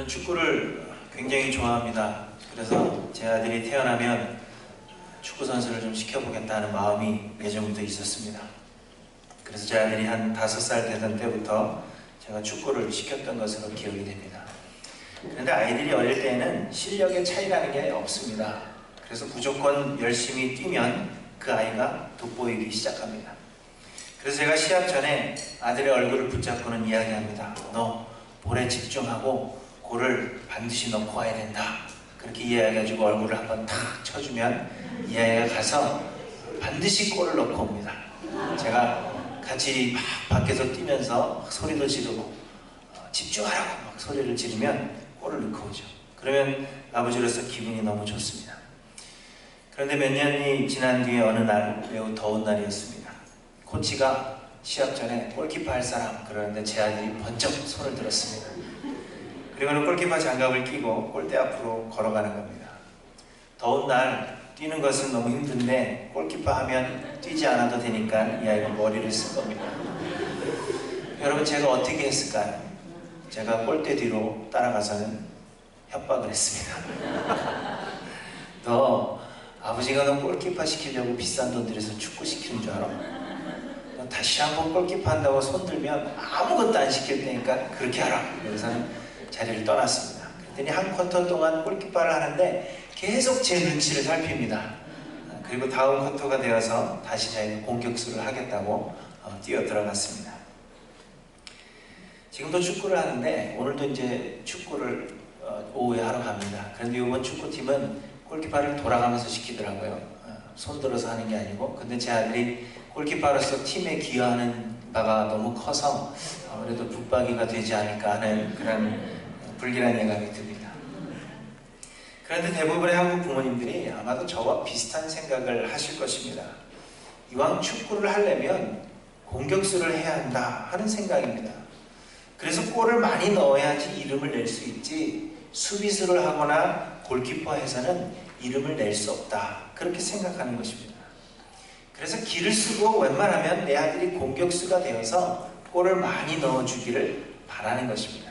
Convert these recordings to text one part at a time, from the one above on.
저는 축구를 굉장히 좋아합니다. 그래서 제 아들이 태어나면 축구 선수를 좀 시켜보겠다는 마음이 예전부터 있었습니다. 그래서 제 아들이 한 5살 되던 때부터 제가 축구를 시켰던 것으로 기억이 됩니다. 그런데 아이들이 어릴 때에는 실력의 차이라는 게 없습니다. 그래서 무조건 열심히 뛰면 그 아이가 돋보이기 시작합니다. 그래서 제가 시합 전에 아들의 얼굴을 붙잡고는 이야기합니다. 너 볼에 집중하고 골을 반드시 넣고 와야 된다. 그렇게 이야기해가지고 얼굴을 한번 탁 쳐주면 이 아이가 가서 반드시 골을 넣고 옵니다. 제가 같이 막 밖에서 뛰면서 소리도 지르고 집중하라고 막 소리를 지르면 골을 넣고 오죠. 그러면 아버지로서 기분이 너무 좋습니다. 그런데 몇 년이 지난 뒤에 어느 날 매우 더운 날이었습니다. 코치가 시합 전에 골키퍼 할 사람 그러는데 제 아들이 번쩍 손을 들었습니다. 그리고는 골키퍼 장갑을 끼고 골대 앞으로 걸어가는 겁니다. 더운 날 뛰는 것은 너무 힘든데 골키퍼 하면 뛰지 않아도 되니까 이 아이가 머리를 쓴 겁니다. 여러분 제가 어떻게 했을까요? 제가 골대 뒤로 따라가서는 협박을 했습니다. 너 아버지가 너 골키퍼 시키려고 비싼 돈 들여서 축구 시키는 줄 알아? 너 다시 한번 골키퍼 한다고 손 들면 아무것도 안 시킬 테니까 그렇게 하라. 그래서는 자리를 떠났습니다. 그랬더니 한 쿼터 동안 골키퍼를 하는데 계속 제 눈치를 살핍니다. 그리고 다음 쿼터가 되어서 다시 자기가 공격수를 하겠다고 뛰어 들어갔습니다. 지금도 축구를 하는데 오늘도 이제 축구를 오후에 하러 갑니다. 그런데 이번 축구팀은 골키퍼를 돌아가면서 시키더라고요. 손 들어서 하는 게 아니고. 근데 제 아들이 골키퍼로서 팀에 기여하는 바가 너무 커서 아무래도 붙박이가 되지 않을까 하는 그런 불길한 예감이 듭니다. 그런데 대부분의 한국 부모님들이 아마도 저와 비슷한 생각을 하실 것입니다. 이왕 축구를 하려면 공격수를 해야 한다 하는 생각입니다. 그래서 골을 많이 넣어야지 이름을 낼 수 있지 수비수를 하거나 골키퍼에서는 이름을 낼 수 없다 그렇게 생각하는 것입니다. 그래서 기를 쓰고 웬만하면 내 아들이 공격수가 되어서 골을 많이 넣어주기를 바라는 것입니다.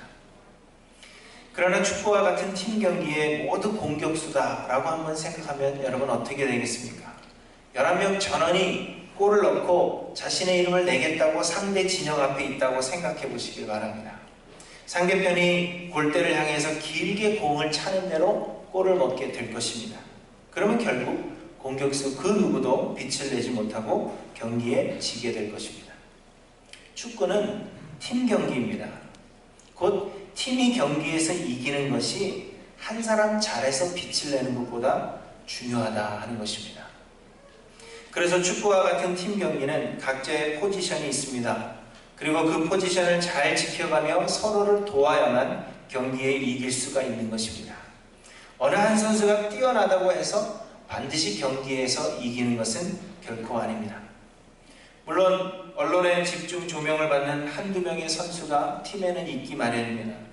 그러나 축구와 같은 팀 경기에 모두 공격수다라고 한번 생각하면 여러분 어떻게 되겠습니까? 11명 전원이 골을 넣고 자신의 이름을 내겠다고 상대 진영 앞에 있다고 생각해 보시길 바랍니다. 상대편이 골대를 향해서 길게 공을 차는 대로 골을 넣게 될 것입니다. 그러면 결국 공격수 그 누구도 빛을 내지 못하고 경기에 지게 될 것입니다. 축구는 팀 경기입니다. 곧 팀이 경기에서 이기는 것이 한 사람 잘해서 빛을 내는 것보다 중요하다 하는 것입니다. 그래서 축구와 같은 팀 경기는 각자의 포지션이 있습니다. 그리고 그 포지션을 잘 지켜가며 서로를 도와야만 경기에 이길 수가 있는 것입니다. 어느 한 선수가 뛰어나다고 해서 반드시 경기에서 이기는 것은 결코 아닙니다. 물론 언론의 집중 조명을 받는 한두 명의 선수가 팀에는 있기 마련입니다.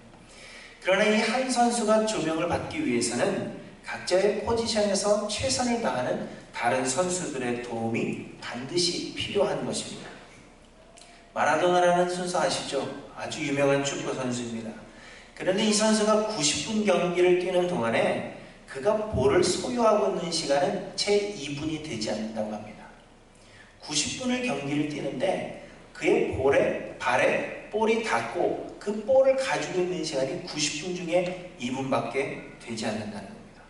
그러나 이 한 선수가 조명을 받기 위해서는 각자의 포지션에서 최선을 다하는 다른 선수들의 도움이 반드시 필요한 것입니다. 마라도나라는 선수 아시죠? 아주 유명한 축구 선수입니다. 그런데 이 선수가 90분 경기를 뛰는 동안에 그가 볼을 소유하고 있는 시간은 채 2분이 되지 않는다고 합니다. 90분을 경기를 뛰는데 그의 발에 볼이 닿고 그 볼을 가지고 있는 시간이 90분 중에 2분밖에 되지 않는다는 겁니다.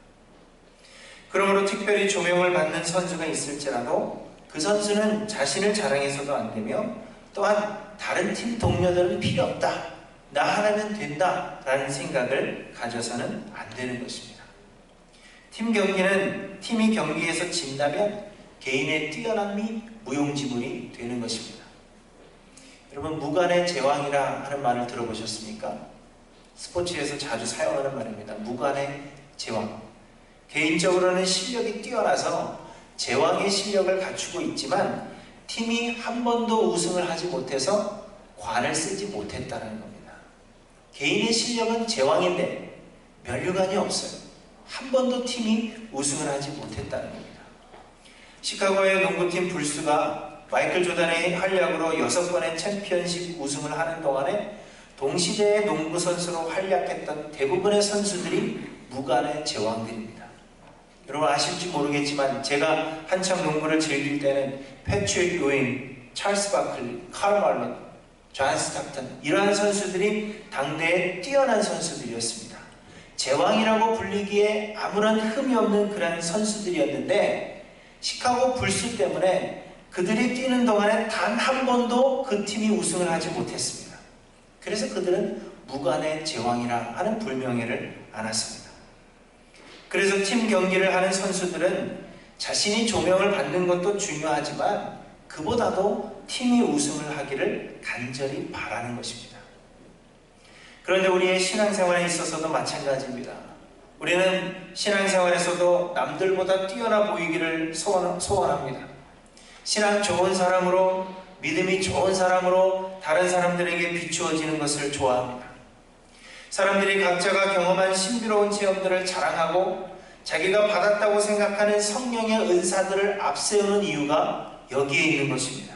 그러므로 특별히 조명을 받는 선수가 있을지라도 그 선수는 자신을 자랑해서도 안 되며 또한 다른 팀 동료들은 필요 없다. 나 하나면 된다 라는 생각을 가져서는 안 되는 것입니다. 팀 경기는 팀이 경기에서 진다면 개인의 뛰어남이 무용지물이 되는 것입니다. 여러분 무관의 제왕이라 하는 말을 들어보셨습니까? 스포츠에서 자주 사용하는 말입니다. 무관의 제왕. 개인적으로는 실력이 뛰어나서 제왕의 실력을 갖추고 있지만 팀이 한 번도 우승을 하지 못해서 관을 쓰지 못했다는 겁니다. 개인의 실력은 제왕인데 면류관이 없어요. 한 번도 팀이 우승을 하지 못했다는 겁니다. 시카고의 농구팀 불스가 마이클 조던의 활약으로 6번의 챔피언십 우승을 하는 동안에 동시대의 농구 선수로 활약했던 대부분의 선수들이 무관의 제왕들입니다. 여러분 아실지 모르겠지만 제가 한참 농구를 즐길 때는 패트릭 유인, 찰스 바클리, 칼 말론, 존 스타턴 이러한 선수들이 당대에 뛰어난 선수들이었습니다. 제왕이라고 불리기에 아무런 흠이 없는 그런 선수들이었는데 시카고 불스 때문에 그들이 뛰는 동안에 단 한 번도 그 팀이 우승을 하지 못했습니다. 그래서 그들은 무관의 제왕이라 하는 불명예를 안았습니다. 그래서 팀 경기를 하는 선수들은 자신이 조명을 받는 것도 중요하지만 그보다도 팀이 우승을 하기를 간절히 바라는 것입니다. 그런데 우리의 신앙생활에 있어서도 마찬가지입니다. 우리는 신앙생활에서도 남들보다 뛰어나 보이기를 소원합니다. 신앙 좋은 사람으로, 믿음이 좋은 사람으로 다른 사람들에게 비추어지는 것을 좋아합니다. 사람들이 각자가 경험한 신비로운 체험들을 자랑하고 자기가 받았다고 생각하는 성령의 은사들을 앞세우는 이유가 여기에 있는 것입니다.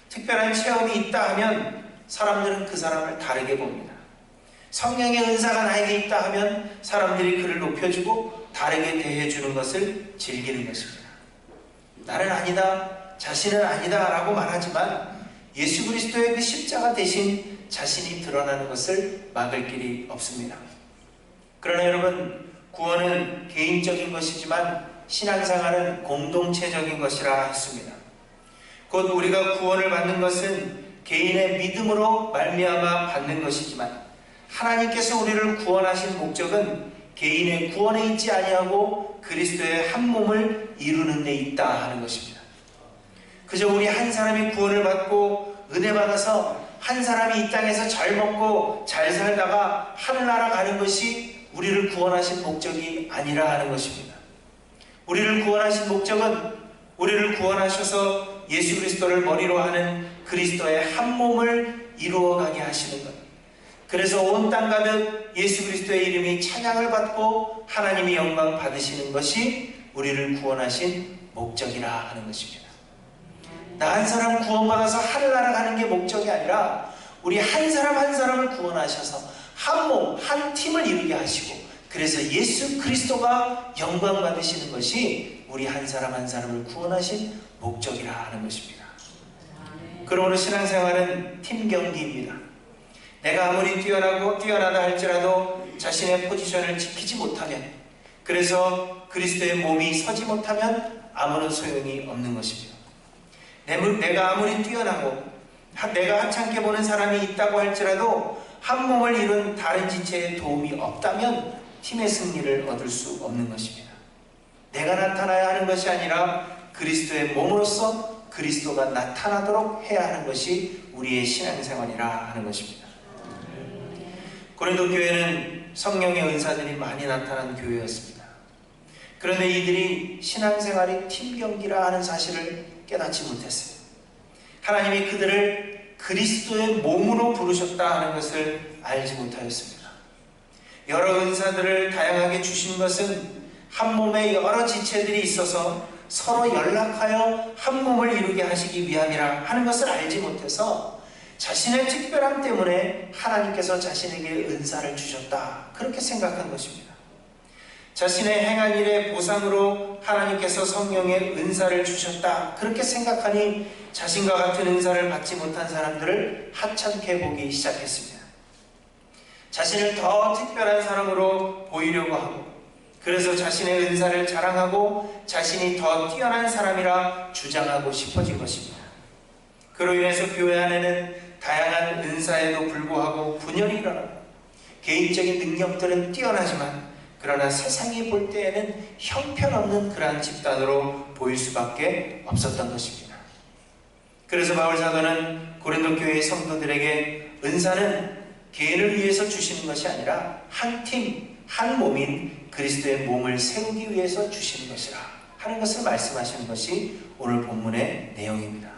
특별한 체험이 있다 하면 사람들은 그 사람을 다르게 봅니다. 성령의 은사가 나에게 있다 하면 사람들이 그를 높여주고 다르게 대해주는 것을 즐기는 것입니다. 나는 아니다, 자신은 아니다 라고 말하지만 예수 그리스도의 그 십자가 대신 자신이 드러나는 것을 막을 길이 없습니다. 그러나 여러분, 구원은 개인적인 것이지만 신앙생활은 공동체적인 것이라 했습니다. 곧 우리가 구원을 받는 것은 개인의 믿음으로 말미암아 받는 것이지만 하나님께서 우리를 구원하신 목적은 개인의 구원에 있지 아니하고 그리스도의 한 몸을 이루는 데 있다 하는 것입니다. 그저 우리 한 사람이 구원을 받고 은혜 받아서 한 사람이 이 땅에서 잘 먹고 잘 살다가 하늘나라 가는 것이 우리를 구원하신 목적이 아니라 하는 것입니다. 우리를 구원하신 목적은 우리를 구원하셔서 예수 그리스도를 머리로 하는 그리스도의 한 몸을 이루어가게 하시는 것. 그래서 온 땅 가득 예수 그리스도의 이름이 찬양을 받고 하나님이 영광 받으시는 것이 우리를 구원하신 목적이라 하는 것입니다. 나 한 사람 구원받아서 하늘나라 가는 게 목적이 아니라 우리 한 사람 한 사람을 구원하셔서 한 몸, 한 팀을 이루게 하시고 그래서 예수 그리스도가 영광 받으시는 것이 우리 한 사람 한 사람을 구원하신 목적이라 하는 것입니다. 그러므로 신앙생활은 팀 경기입니다. 내가 아무리 뛰어나다 할지라도 자신의 포지션을 지키지 못하면, 그래서 그리스도의 몸이 서지 못하면 아무런 소용이 없는 것입니다. 내가 아무리 뛰어나고 내가 하찮게 보는 사람이 있다고 할지라도 한 몸을 이룬 다른 지체의 도움이 없다면 팀의 승리를 얻을 수 없는 것입니다. 내가 나타나야 하는 것이 아니라 그리스도의 몸으로서 그리스도가 나타나도록 해야 하는 것이 우리의 신앙생활이라 하는 것입니다. 고린도 교회는 성령의 은사들이 많이 나타난 교회였습니다. 그런데 이들이 신앙생활이 팀 경기라 하는 사실을 깨닫지 못했어요. 하나님이 그들을 그리스도의 몸으로 부르셨다 하는 것을 알지 못하였습니다. 여러 은사들을 다양하게 주신 것은 한 몸에 여러 지체들이 있어서 서로 연락하여 한 몸을 이루게 하시기 위함이라 하는 것을 알지 못해서 자신의 특별함 때문에 하나님께서 자신에게 은사를 주셨다, 그렇게 생각한 것입니다. 자신의 행한 일의 보상으로 하나님께서 성령의 은사를 주셨다, 그렇게 생각하니 자신과 같은 은사를 받지 못한 사람들을 하찮게 보기 시작했습니다. 자신을 더 특별한 사람으로 보이려고 하고, 그래서 자신의 은사를 자랑하고 자신이 더 뛰어난 사람이라 주장하고 싶어진 것입니다. 그로 인해서 교회 안에는 다양한 은사에도 불구하고 분열이 일어나고, 개인적인 능력들은 뛰어나지만 그러나 세상이 볼 때에는 형편없는 그러한 집단으로 보일 수밖에 없었던 것입니다. 그래서 바울 사도는 고린도 교회의 성도들에게 은사는 개인을 위해서 주시는 것이 아니라 한 팀, 한 몸인 그리스도의 몸을 세우기 위해서 주시는 것이라 하는 것을 말씀하시는 것이 오늘 본문의 내용입니다.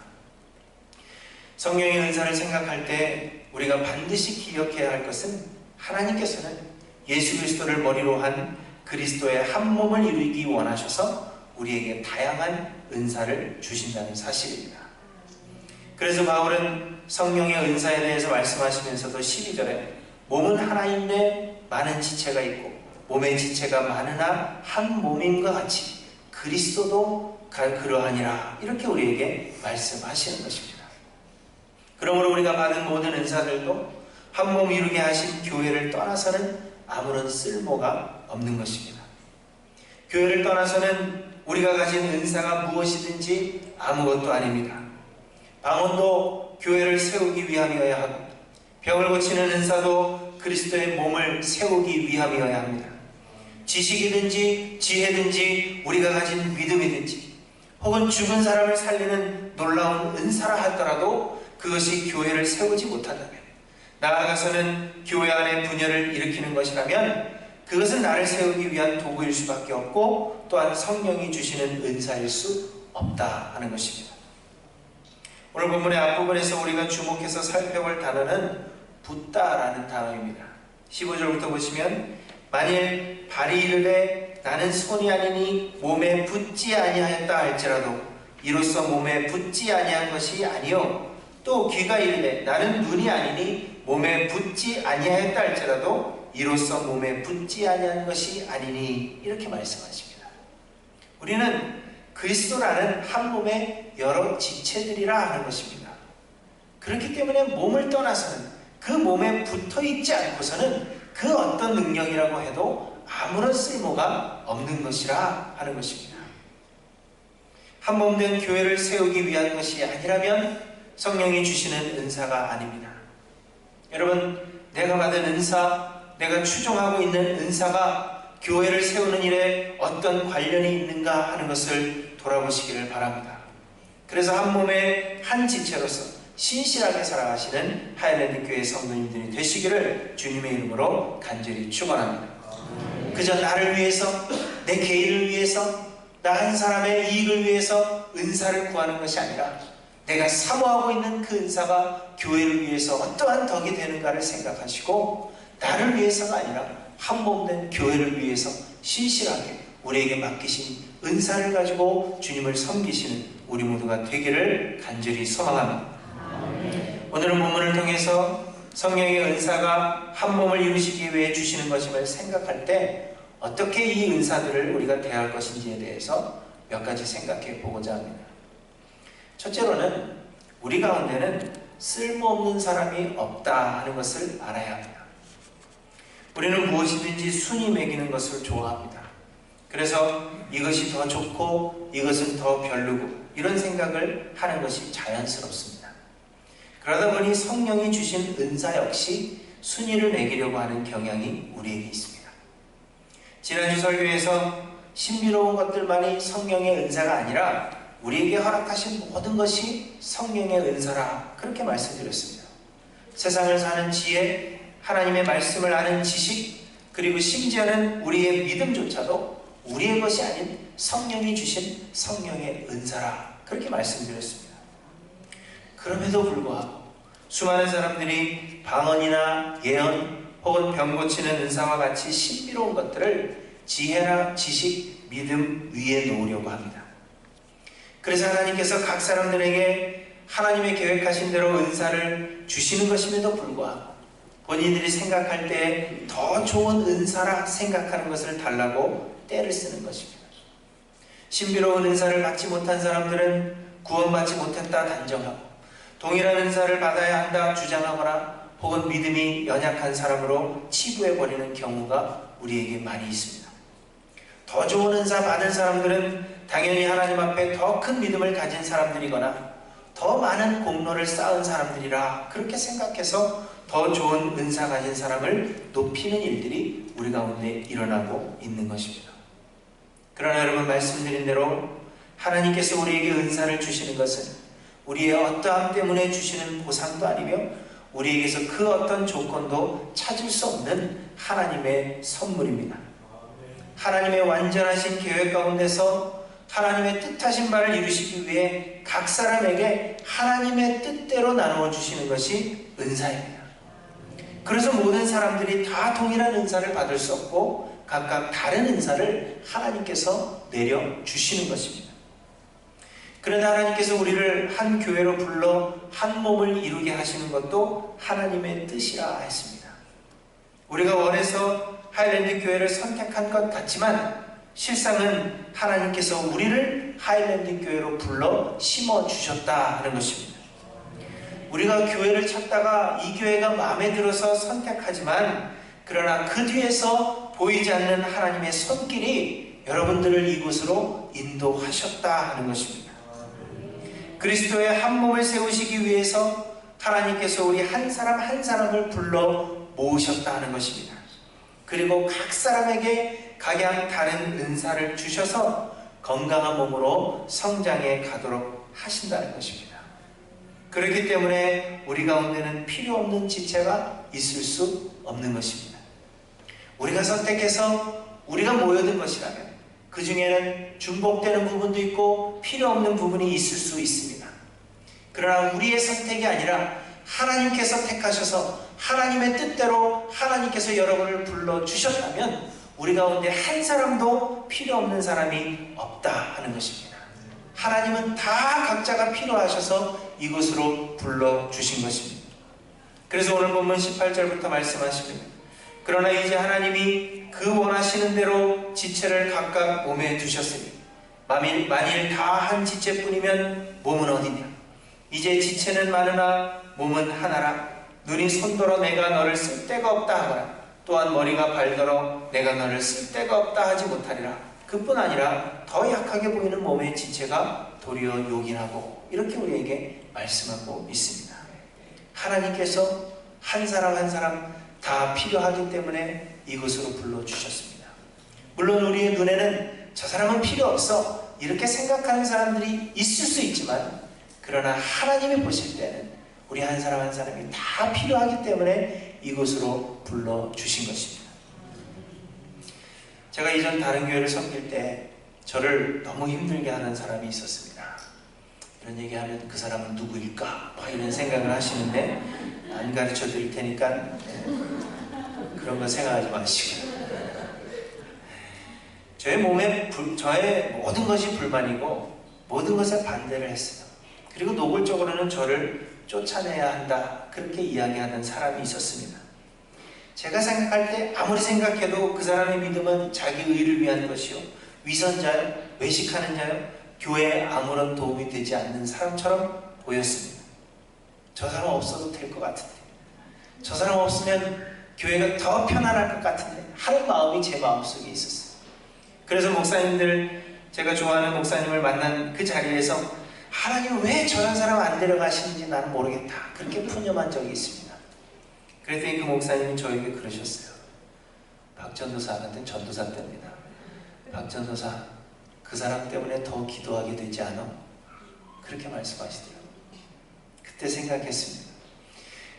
성령의 은사를 생각할 때 우리가 반드시 기억해야 할 것은 하나님께서는 예수 그리스도를 머리로 한 그리스도의 한 몸을 이루기 원하셔서 우리에게 다양한 은사를 주신다는 사실입니다. 그래서 바울은 성령의 은사에 대해서 말씀하시면서도 12절에 몸은 하나인데 많은 지체가 있고 몸의 지체가 많으나 한 몸인 것 같이 그리스도도 그러하니라, 이렇게 우리에게 말씀하시는 것입니다. 그러므로 우리가 받은 모든 은사들도 한 몸 이루게 하신 교회를 떠나서는 아무런 쓸모가 없는 것입니다. 교회를 떠나서는 우리가 가진 은사가 무엇이든지 아무것도 아닙니다. 방언도 교회를 세우기 위함이어야 하고 병을 고치는 은사도 그리스도의 몸을 세우기 위함이어야 합니다. 지식이든지 지혜든지 우리가 가진 믿음이든지 혹은 죽은 사람을 살리는 놀라운 은사라 하더라도 그것이 교회를 세우지 못한다면, 나아가서는 교회 안에 분열을 일으키는 것이라면 그것은 나를 세우기 위한 도구일 수밖에 없고 또한 성령이 주시는 은사일 수 없다 하는 것입니다. 오늘 본문의 앞부분에서 우리가 주목해서 살펴볼 단어는 붙다라는 단어입니다. 15절부터 보시면 만일 발이 이르되 나는 손이 아니니 몸에 붙지 아니하였다 할지라도 이로써 몸에 붙지 아니한 것이 아니요, 또 귀가 이르되 나는 눈이 아니니 몸에 붙지 아니하였다 할지라도 이로써 몸에 붙지 아니한 것이 아니니, 이렇게 말씀하십니다. 우리는 그리스도라는 한 몸의 여러 지체들이라 하는 것입니다. 그렇기 때문에 몸을 떠나서는 그 몸에 붙어 있지 않고서는 그 어떤 능력이라고 해도 아무런 쓸모가 없는 것이라 하는 것입니다. 한 몸 된 교회를 세우기 위한 것이 아니라면 성령이 주시는 은사가 아닙니다. 여러분, 내가 받은 은사, 내가 추종하고 있는 은사가 교회를 세우는 일에 어떤 관련이 있는가 하는 것을 돌아보시기를 바랍니다. 그래서 한 몸의 한 지체로서 신실하게 살아가시는 하이랜드 교회 성도님들이 되시기를 주님의 이름으로 간절히 축원합니다. 그저 나를 위해서, 내 개인을 위해서, 나 한 사람의 이익을 위해서 은사를 구하는 것이 아니라 내가 사모하고 있는 그 은사가 교회를 위해서 어떠한 덕이 되는가를 생각하시고 나를 위해서가 아니라 한 몸 된 교회를 위해서 신실하게 우리에게 맡기신 은사를 가지고 주님을 섬기시는 우리 모두가 되기를 간절히 소망합니다. 오늘은 본문을 통해서 성령의 은사가 한 몸을 이루시기 위해 주시는 것임을 생각할 때 어떻게 이 은사들을 우리가 대할 것인지에 대해서 몇 가지 생각해 보고자 합니다. 첫째로는 우리 가운데는 쓸모없는 사람이 없다 하는 것을 알아야 합니다. 우리는 무엇이든지 순위 매기는 것을 좋아합니다. 그래서 이것이 더 좋고 이것은 더 별로고 이런 생각을 하는 것이 자연스럽습니다. 그러다 보니 성령이 주신 은사 역시 순위를 매기려고 하는 경향이 우리에게 있습니다. 지난주 설교에서 신비로운 것들만이 성령의 은사가 아니라 우리에게 허락하신 모든 것이 성령의 은사라, 그렇게 말씀드렸습니다. 세상을 사는 지혜, 하나님의 말씀을 아는 지식, 그리고 심지어는 우리의 믿음조차도 우리의 것이 아닌 성령이 주신 성령의 은사라, 그렇게 말씀드렸습니다. 그럼에도 불구하고 수많은 사람들이 방언이나 예언 혹은 병 고치는 은사와 같이 신비로운 것들을 지혜나 지식, 믿음 위에 놓으려고 합니다. 그래서 하나님께서 각 사람들에게 하나님의 계획하신 대로 은사를 주시는 것임에도 불구하고 본인들이 생각할 때 더 좋은 은사라 생각하는 것을 달라고 떼를 쓰는 것입니다. 신비로운 은사를 받지 못한 사람들은 구원받지 못했다 단정하고 동일한 은사를 받아야 한다 주장하거나 혹은 믿음이 연약한 사람으로 치부해버리는 경우가 우리에게 많이 있습니다. 더 좋은 은사 받은 사람들은 당연히 하나님 앞에 더 큰 믿음을 가진 사람들이거나 더 많은 공로를 쌓은 사람들이라 그렇게 생각해서 더 좋은 은사 가진 사람을 높이는 일들이 우리 가운데 일어나고 있는 것입니다. 그러나 여러분, 말씀드린 대로 하나님께서 우리에게 은사를 주시는 것은 우리의 어떠함 때문에 주시는 보상도 아니며 우리에게서 그 어떤 조건도 찾을 수 없는 하나님의 선물입니다. 하나님의 완전하신 계획 가운데서 하나님의 뜻하신 바를 이루시기 위해 각 사람에게 하나님의 뜻대로 나누어 주시는 것이 은사입니다. 그래서 모든 사람들이 다 동일한 은사를 받을 수 없고 각각 다른 은사를 하나님께서 내려주시는 것입니다. 그런데 하나님께서 우리를 한 교회로 불러 한 몸을 이루게 하시는 것도 하나님의 뜻이라 했습니다. 우리가 원해서 하일랜드 교회를 선택한 것 같지만 실상은 하나님께서 우리를 하일랜드 교회로 불러 심어주셨다 하는 것입니다. 우리가 교회를 찾다가 이 교회가 마음에 들어서 선택하지만 그러나 그 뒤에서 보이지 않는 하나님의 손길이 여러분들을 이곳으로 인도하셨다 하는 것입니다. 그리스도의 한 몸을 세우시기 위해서 하나님께서 우리 한 사람 한 사람을 불러 모으셨다 하는 것입니다. 그리고 각 사람에게 각양 다른 은사를 주셔서 건강한 몸으로 성장해 가도록 하신다는 것입니다. 그렇기 때문에 우리 가운데는 필요 없는 지체가 있을 수 없는 것입니다. 우리가 선택해서 우리가 모여든 것이라면 그 중에는 중복되는 부분도 있고 필요 없는 부분이 있을 수 있습니다. 그러나 우리의 선택이 아니라 하나님께서 택하셔서 하나님의 뜻대로 하나님께서 여러분을 불러주셨다면 우리 가운데 한 사람도 필요 없는 사람이 없다 하는 것입니다. 하나님은 다 각자가 필요하셔서 이곳으로 불러주신 것입니다. 그래서 오늘 본문 18절부터 말씀하십니다. 그러나 이제 하나님이 그 원하시는 대로 지체를 각각 몸에 두셨으니 만일 다 한 지체뿐이면 몸은 어디냐? 이제 지체는 많으나 몸은 하나라. 눈이 손더러 내가 너를 쓸데가 없다 하거나 또한 머리가 발더러 내가 너를 쓸데가 없다 하지 못하리라. 그뿐 아니라 더 약하게 보이는 몸의 지체가 도리어 요긴하고 이렇게 우리에게 말씀하고 있습니다. 하나님께서 한 사람 한 사람 다 필요하기 때문에 이곳으로 불러주셨습니다. 물론 우리의 눈에는 저 사람은 필요 없어 이렇게 생각하는 사람들이 있을 수 있지만 그러나 하나님이 보실 때는 우리 한 사람 한 사람이 다 필요하기 때문에 이곳으로 불러주신 것입니다. 제가 이전 다른 교회를 섬길 때 저를 너무 힘들게 하는 사람이 있었습니다. 이런 얘기하면 그 사람은 누구일까? 이런 생각을 하시는데 안 가르쳐 드릴 테니까 그런 거 생각하지 마시고요. 저의 모든 것이 불만이고 모든 것에 반대를 했어요. 그리고 노골적으로는 저를 쫓아내야 한다 그렇게 이야기하는 사람이 있었습니다. 제가 생각할 때 아무리 생각해도 그 사람의 믿음은 자기 의를 위한 것이요 위선자요 외식하는 자요 교회에 아무런 도움이 되지 않는 사람처럼 보였습니다. 저 사람 없어도 될 것 같은데 저 사람 없으면 교회가 더 편안할 것 같은데 하는 마음이 제 마음속에 있었어요. 그래서 목사님들 제가 좋아하는 목사님을 만난 그 자리에서 하나님 왜 저런 사람 안 데려가시는지 나는 모르겠다 그렇게 푸념한 적이 있습니다. 그랬더니 그 목사님이 저에게 그러셨어요. 박 전도사 같은 전도사 때입니다. 박 전도사 그 사람 때문에 더 기도하게 되지 않아? 그렇게 말씀하시더라고요. 그때 생각했습니다.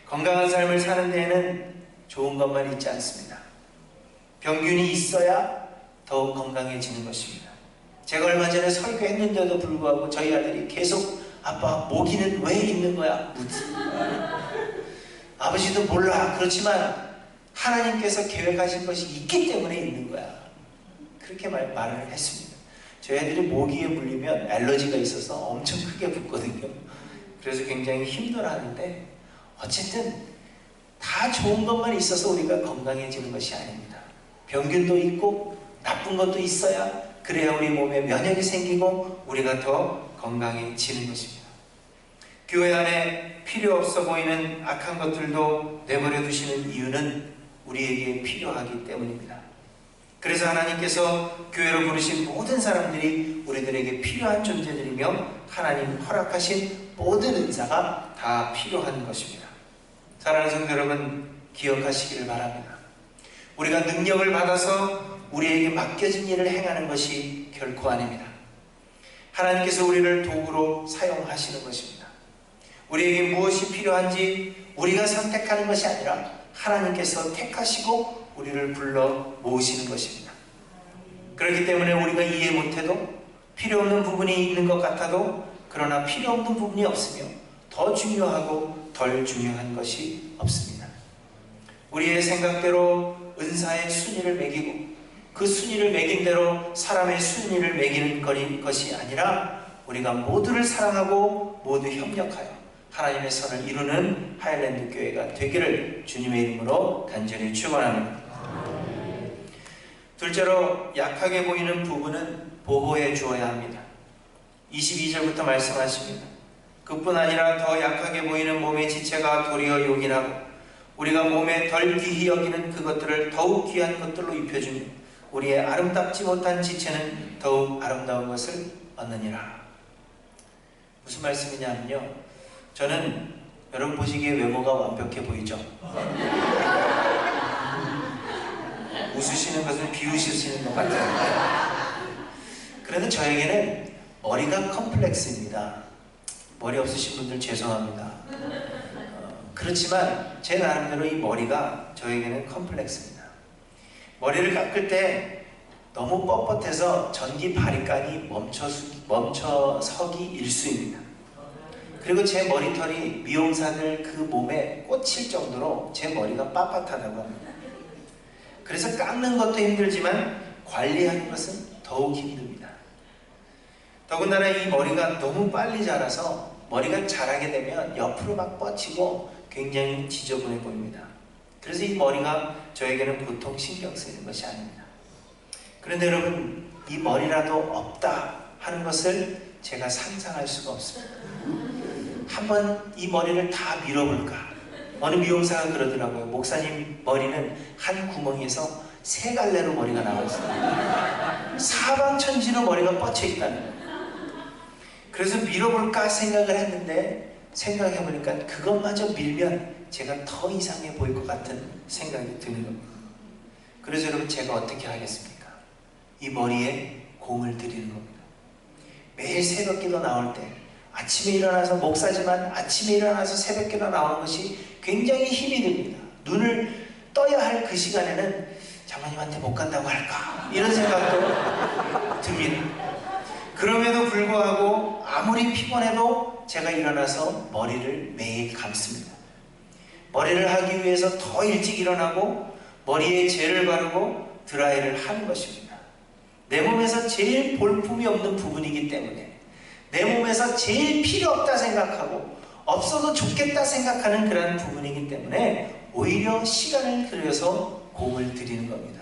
건강한 삶을 사는 데에는 좋은 것만 있지 않습니다. 병균이 있어야 더욱 건강해지는 것입니다. 제가 얼마 전에 설교했는데도 불구하고 저희 아들이 계속 아빠 모기는 왜 있는 거야? 묻지. 아버지도 몰라. 그렇지만 하나님께서 계획하신 것이 있기 때문에 있는 거야. 그렇게 말을 했습니다. 저희 아들이 모기에 물리면 알러지가 있어서 엄청 크게 붓거든요. 그래서 굉장히 힘들어하는데 어쨌든 다 좋은 것만 있어서 우리가 건강해지는 것이 아닙니다. 병균도 있고 나쁜 것도 있어야 그래야 우리 몸에 면역이 생기고 우리가 더 건강해지는 것입니다. 교회 안에 필요 없어 보이는 악한 것들도 내버려 두시는 이유는 우리에게 필요하기 때문입니다. 그래서 하나님께서 교회로 부르신 모든 사람들이 우리들에게 필요한 존재들이며 하나님 허락하신 모든 은사가 다 필요한 것입니다. 사랑하는 성도 여러분 기억하시기를 바랍니다. 우리가 능력을 받아서 우리에게 맡겨진 일을 행하는 것이 결코 아닙니다. 하나님께서 우리를 도구로 사용하시는 것입니다. 우리에게 무엇이 필요한지 우리가 선택하는 것이 아니라 하나님께서 택하시고 우리를 불러 모으시는 것입니다. 그렇기 때문에 우리가 이해 못해도 필요 없는 부분이 있는 것 같아도 그러나 필요 없는 부분이 없으며 더 중요하고 덜 중요한 것이 없습니다. 우리의 생각대로 은사의 순위를 매기고 그 순위를 매긴 대로 사람의 순위를 매기는 것이 아니라 우리가 모두를 사랑하고 모두 협력하여 하나님의 선을 이루는 하일랜드 교회가 되기를 주님의 이름으로 간절히 축원합니다. 둘째로, 약하게 보이는 부분은 보호해 주어야 합니다. 22절부터 말씀하십니다. 그뿐 아니라 더 약하게 보이는 몸의 지체가 도리어 요긴하고 우리가 몸에 덜 귀히 여기는 그것들을 더욱 귀한 것들로 입혀주며 우리의 아름답지 못한 지체는 더욱 아름다운 것을 얻느니라. 무슨 말씀이냐면요, 저는 여러분 보시기에 외모가 완벽해 보이죠? 웃으시는 것은 비웃으시는 것 같아요. 그런데 저에게는 머리가 컴플렉스입니다. 머리 없으신 분들 죄송합니다. 그렇지만 제 나름대로 이 머리가 저에게는 컴플렉스입니다. 머리를 깎을 때 너무 뻣뻣해서 전기 바리깡이 멈춰서기 일쑤입니다. 그리고 제 머리털이 미용사들 그 몸에 꽂힐 정도로 제 머리가 빳빳하다고 합니다. 그래서 깎는 것도 힘들지만 관리하는 것은 더욱 힘듭니다. 더군다나 이 머리가 너무 빨리 자라서 머리가 자라게 되면 옆으로 막 뻗치고 굉장히 지저분해 보입니다. 그래서 이 머리가 저에게는 보통 신경 쓰이는 것이 아닙니다. 그런데 여러분, 이 머리라도 없다 하는 것을 제가 상상할 수가 없습니다. 한번 이 머리를 다 밀어볼까? 어느 미용사가 그러더라고요. 목사님 머리는 한 구멍에서 3갈래로 머리가 나와 있어요. 사방천지로 머리가 뻗쳐 있다는 거예요. 그래서 밀어볼까 생각을 했는데 생각해보니까 그것마저 밀면 제가 더 이상해 보일 것 같은 생각이 드는 겁니다. 그래서 여러분, 제가 어떻게 하겠습니까? 이 머리에 공을 들이는 겁니다. 매일 새벽기도 나올 때, 아침에 일어나서 목사지만 아침에 일어나서 새벽기도 나오는 것이 굉장히 힘이 듭니다. 눈을 떠야 할 그 시간에는 장모님한테 못 간다고 할까? 이런 생각도 듭니다. 그럼에도 불구하고 아무리 피곤해도 제가 일어나서 머리를 매일 감습니다. 머리를 하기 위해서 더 일찍 일어나고 머리에 젤을 바르고 드라이를 하는 것입니다. 내 몸에서 제일 볼품이 없는 부분이기 때문에, 내 몸에서 제일 필요 없다 생각하고 없어도 좋겠다 생각하는 그런 부분이기 때문에 오히려 시간을 들여서 공을 들이는 겁니다.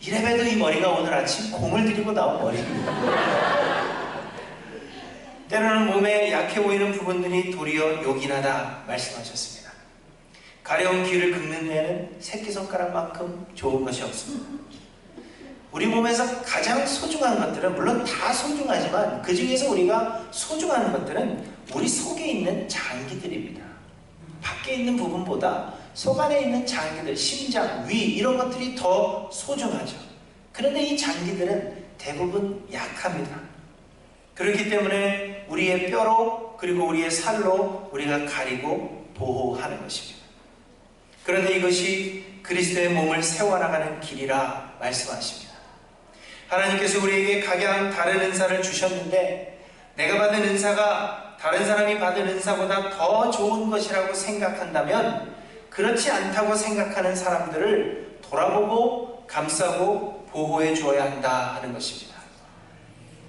이래봬도 이 머리가 오늘 아침 공을 들이고 나온 머리입니다. 때로는 몸에 약해 보이는 부분들이 도리어 요긴하다 말씀하셨습니다. 가려운 귀를 긁는 데에는 새끼손가락만큼 좋은 것이 없습니다. 우리 몸에서 가장 소중한 것들은, 물론 다 소중하지만 그 중에서 우리가 소중한 것들은 우리 속에 있는 장기들입니다. 밖에 있는 부분보다 속 안에 있는 장기들, 심장, 위, 이런 것들이 더 소중하죠. 그런데 이 장기들은 대부분 약합니다. 그렇기 때문에 우리의 뼈로, 그리고 우리의 살로 우리가 가리고 보호하는 것입니다. 그런데 이것이 그리스도의 몸을 세워나가는 길이라 말씀하십니다. 하나님께서 우리에게 각양 다른 은사를 주셨는데, 내가 받은 은사가 다른 사람이 받은 은사보다 더 좋은 것이라고 생각한다면, 그렇지 않다고 생각하는 사람들을 돌아보고 감싸고 보호해 주어야 한다 하는 것입니다.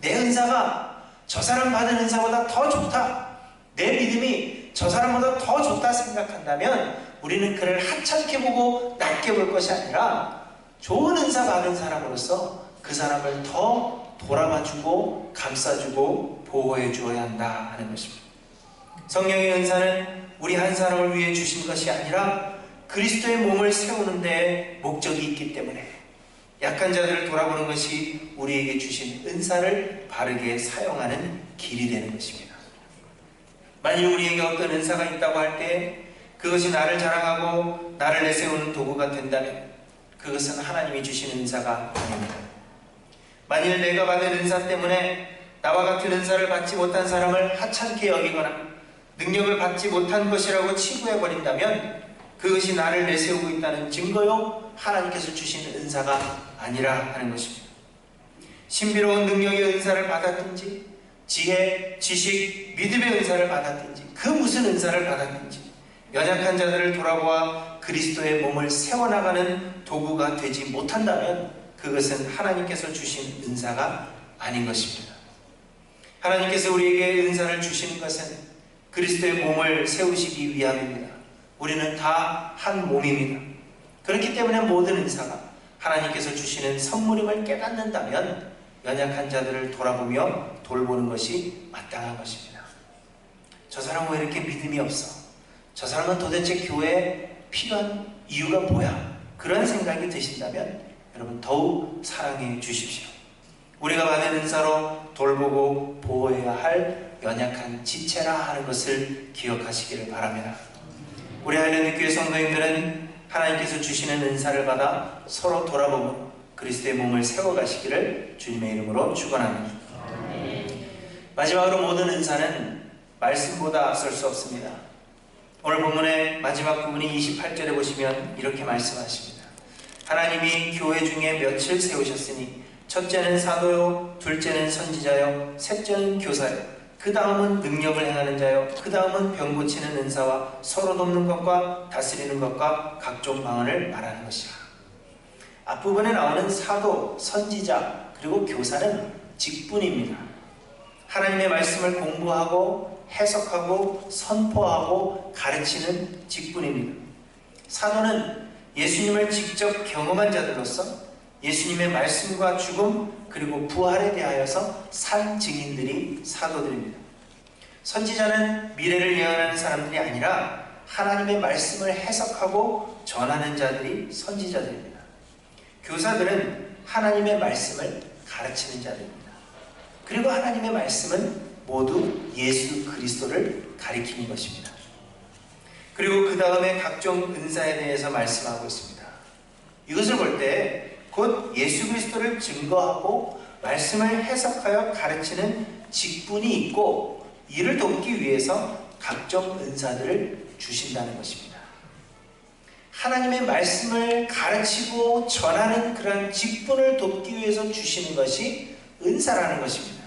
내 은사가 저 사람 받은 은사보다 더 좋다, 내 믿음이 저 사람보다 더 좋다 생각한다면 우리는 그를 하찮게 보고 낮게 볼 것이 아니라 좋은 은사 받은 사람으로서 그 사람을 더 돌아봐주고 감싸주고 보호해 주어야 한다 하는 것입니다. 성령의 은사는 우리 한 사람을 위해 주신 것이 아니라 그리스도의 몸을 세우는 데 목적이 있기 때문에 약한 자들을 돌아보는 것이 우리에게 주신 은사를 바르게 사용하는 길이 되는 것입니다. 만일 우리에게 어떤 은사가 있다고 할 때 그것이 나를 자랑하고 나를 내세우는 도구가 된다면 그것은 하나님이 주신 은사가 아닙니다. 만일 내가 받은 은사 때문에 나와 같은 은사를 받지 못한 사람을 하찮게 여기거나 능력을 받지 못한 것이라고 치부해버린다면 그것이 나를 내세우고 있다는 증거요, 하나님께서 주신 은사가 아니라 하는 것입니다. 신비로운 능력의 은사를 받았든지 지혜, 지식, 믿음의 은사를 받았든지 그 무슨 은사를 받았든지 연약한 자들을 돌아보아 그리스도의 몸을 세워나가는 도구가 되지 못한다면 그것은 하나님께서 주신 은사가 아닌 것입니다. 하나님께서 우리에게 은사를 주시는 것은 그리스도의 몸을 세우시기 위함입니다. 우리는 다 한 몸입니다. 그렇기 때문에 모든 은사가 하나님께서 주시는 선물임을 깨닫는다면 연약한 자들을 돌아보며 돌보는 것이 마땅한 것입니다. 저 사람은 왜 이렇게 믿음이 없어? 저 사람은 도대체 교회에 필요한 이유가 뭐야? 그런 생각이 드신다면 여러분 더욱 사랑해 주십시오. 우리가 받은 은사로 돌보고 보호해야 할 연약한 지체라 하는 것을 기억하시기를 바랍니다. 우리 하이랜드 교회 성도님들은 하나님께서 주시는 은사를 받아 서로 돌아보며 그리스도의 몸을 세워가시기를 주님의 이름으로 축원합니다. 마지막으로 모든 은사는 말씀보다 앞설 수 없습니다. 오늘 본문의 마지막 부분이 28절에 보시면 이렇게 말씀하십니다. 하나님이 교회 중에 몇을 세우셨으니 첫째는 사도요, 둘째는 선지자요, 셋째는 교사요, 그 다음은 능력을 행하는 자요, 그 다음은 병 고치는 은사와 서로 돕는 것과 다스리는 것과 각종 방언을 말하는 것이라. 앞부분에 나오는 사도, 선지자, 그리고 교사는 직분입니다. 하나님의 말씀을 공부하고 해석하고 선포하고 가르치는 직분입니다. 사도는 예수님을 직접 경험한 자들로서 예수님의 말씀과 죽음 그리고 부활에 대하여서 산 증인들이 사도들입니다. 선지자는 미래를 예언하는 사람들이 아니라 하나님의 말씀을 해석하고 전하는 자들이 선지자들입니다. 교사들은 하나님의 말씀을 가르치는 자들입니다. 그리고 하나님의 말씀은 모두 예수 그리스도를 가리키는 것입니다. 그리고 그 다음에 각종 은사에 대해서 말씀하고 있습니다. 이것을 볼 때 곧 예수 그리스도를 증거하고 말씀을 해석하여 가르치는 직분이 있고 이를 돕기 위해서 각종 은사들을 주신다는 것입니다. 하나님의 말씀을 가르치고 전하는 그런 직분을 돕기 위해서 주시는 것이 은사라는 것입니다.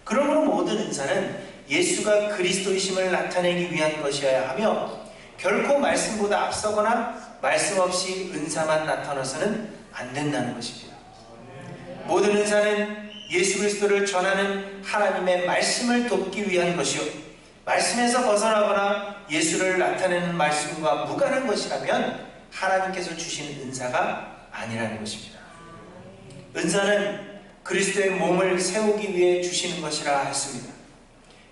그러므로 모든 은사는 예수가 그리스도이심을 나타내기 위한 것이어야 하며 결코 말씀보다 앞서거나 말씀 없이 은사만 나타나서는 안 된다는 것입니다. 모든 은사는 예수 그리스도를 전하는 하나님의 말씀을 돕기 위한 것이요, 말씀에서 벗어나거나 예수를 나타내는 말씀과 무관한 것이라면 하나님께서 주신 은사가 아니라는 것입니다. 은사는 그리스도의 몸을 세우기 위해 주시는 것이라 했습니다.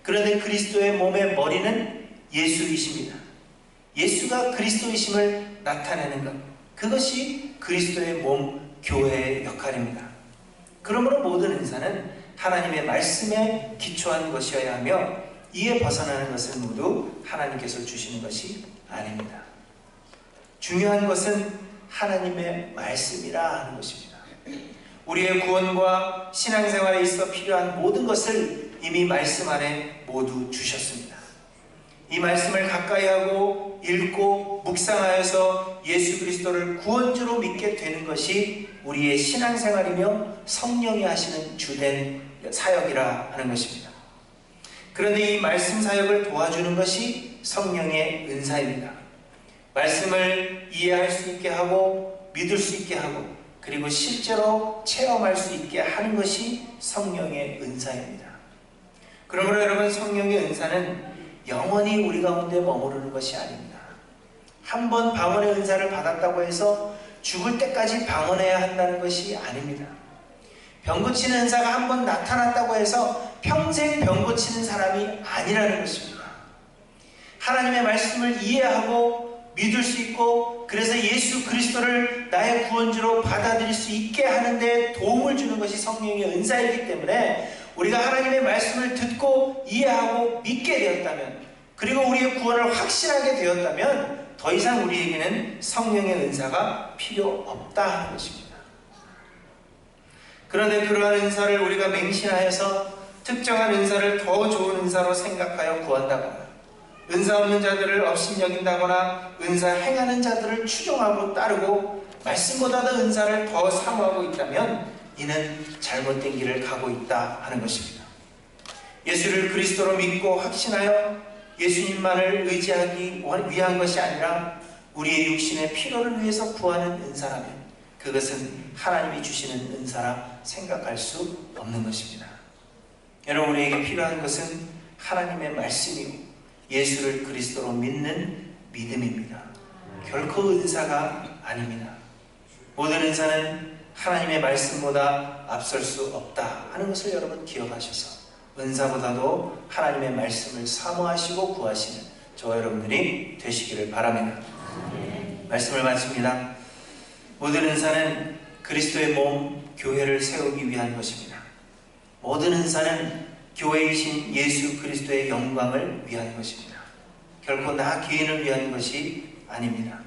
그런데 그리스도의 몸의 머리는 예수이십니다. 예수가 그리스도이심을 나타내는 것, 그것이 그리스도의 몸 교회의 역할입니다. 그러므로 모든 은사는 하나님의 말씀에 기초한 것이어야 하며 이에 벗어나는 것은 모두 하나님께서 주시는 것이 아닙니다. 중요한 것은 하나님의 말씀이라 하는 것입니다. 우리의 구원과 신앙생활에 있어 필요한 모든 것을 이미 말씀 안에 모두 주셨습니다. 이 말씀을 가까이 하고 읽고 묵상하여서 예수 그리스도를 구원주로 믿게 되는 것이 우리의 신앙생활이며 성령이 하시는 주된 사역이라 하는 것입니다. 그런데 이 말씀 사역을 도와주는 것이 성령의 은사입니다. 말씀을 이해할 수 있게 하고 믿을 수 있게 하고 그리고 실제로 체험할 수 있게 하는 것이 성령의 은사입니다. 그러므로 여러분, 성령의 은사는 영원히 우리 가운데 머무르는 것이 아닙니다. 한번 방언의 은사를 받았다고 해서 죽을 때까지 방언해야 한다는 것이 아닙니다. 병 고치는 은사가 한번 나타났다고 해서 평생 병 고치는 사람이 아니라는 것입니다. 하나님의 말씀을 이해하고 믿을 수 있고 그래서 예수 그리스도를 나의 구원주로 받아들일 수 있게 하는 데 도움을 주는 것이 성령의 은사이기 때문에 우리가 하나님의 말씀을 듣고 이해하고 믿게 되었다면, 그리고 우리의 구원을 확신하게 되었다면 더 이상 우리에게는 성령의 은사가 필요 없다 하는 것입니다. 그런데 그러한 은사를 우리가 맹신하여서 특정한 은사를 더 좋은 은사로 생각하여 구한다거나 은사 없는 자들을 업신여긴다거나 은사 행하는 자들을 추종하고 따르고 말씀보다 더 은사를 더 사모하고 있다면 이는 잘못된 길을 가고 있다 하는 것입니다. 예수를 그리스도로 믿고 확신하여 예수님만을 의지하기 위한 것이 아니라 우리의 육신의 필요를 위해서 구하는 은사라면 그것은 하나님이 주시는 은사라 생각할 수 없는 것입니다. 여러분, 우리에게 필요한 것은 하나님의 말씀이고 예수를 그리스도로 믿는 믿음입니다. 결코 은사가 아닙니다. 모든 은사는 하나님의 말씀보다 앞설 수 없다 하는 것을 여러분 기억하셔서 은사보다도 하나님의 말씀을 사모하시고 구하시는 저와 여러분들이 되시기를 바랍니다. 말씀을 마칩니다. 모든 은사는 그리스도의 몸 교회를 세우기 위한 것입니다. 모든 은사는 교회이신 예수 그리스도의 영광을 위한 것입니다. 결코 나 개인을 위한 것이 아닙니다.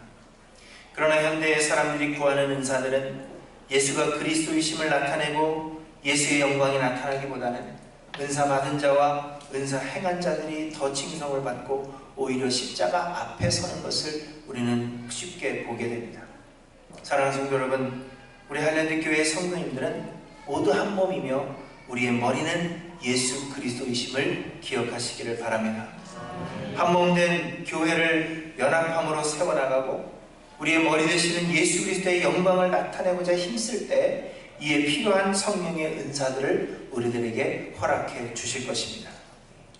그러나 현대의 사람들이 구하는 은사들은 예수가 그리스도이심을 나타내고 예수의 영광이 나타나기보다는 은사 받은 자와 은사 행한 자들이 더 칭송을 받고 오히려 십자가 앞에 서는 것을 우리는 쉽게 보게 됩니다. 사랑하는 성도 여러분, 우리 할랜드 교회의 성도님들은 모두 한 몸이며 우리의 머리는 예수 그리스도이심을 기억하시기를 바랍니다. 한 몸 된 교회를 연합함으로 세워나가고 우리의 머리 되시는 예수 그리스도의 영광을 나타내고자 힘쓸 때 이에 필요한 성령의 은사들을 우리들에게 허락해 주실 것입니다.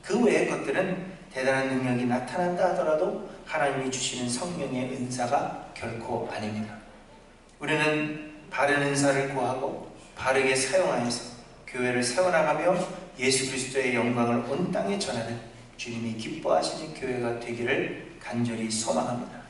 그 외의 것들은 대단한 능력이 나타난다 하더라도 하나님이 주시는 성령의 은사가 결코 아닙니다. 우리는 바른 은사를 구하고 바르게 사용하여서 교회를 세워나가며 예수 그리스도의 영광을 온 땅에 전하는 주님이 기뻐하시는 교회가 되기를 간절히 소망합니다.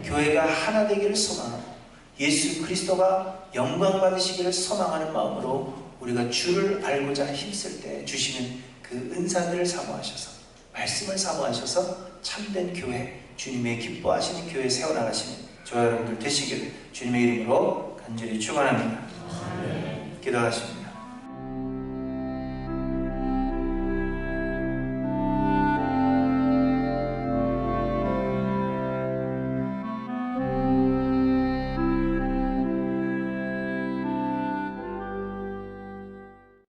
교회가 하나 되기를 소망하고 예수 그리스도가 영광 받으시기를 소망하는 마음으로 우리가 주를 알고자 힘쓸 때 주시는 그 은사들을 사모하셔서 말씀을 사모하셔서 참된 교회, 주님의 기뻐하시는 교회 세워나가시는 저와 여러분들 되시기를 주님의 이름으로 간절히 축원합니다. 기도하십니다.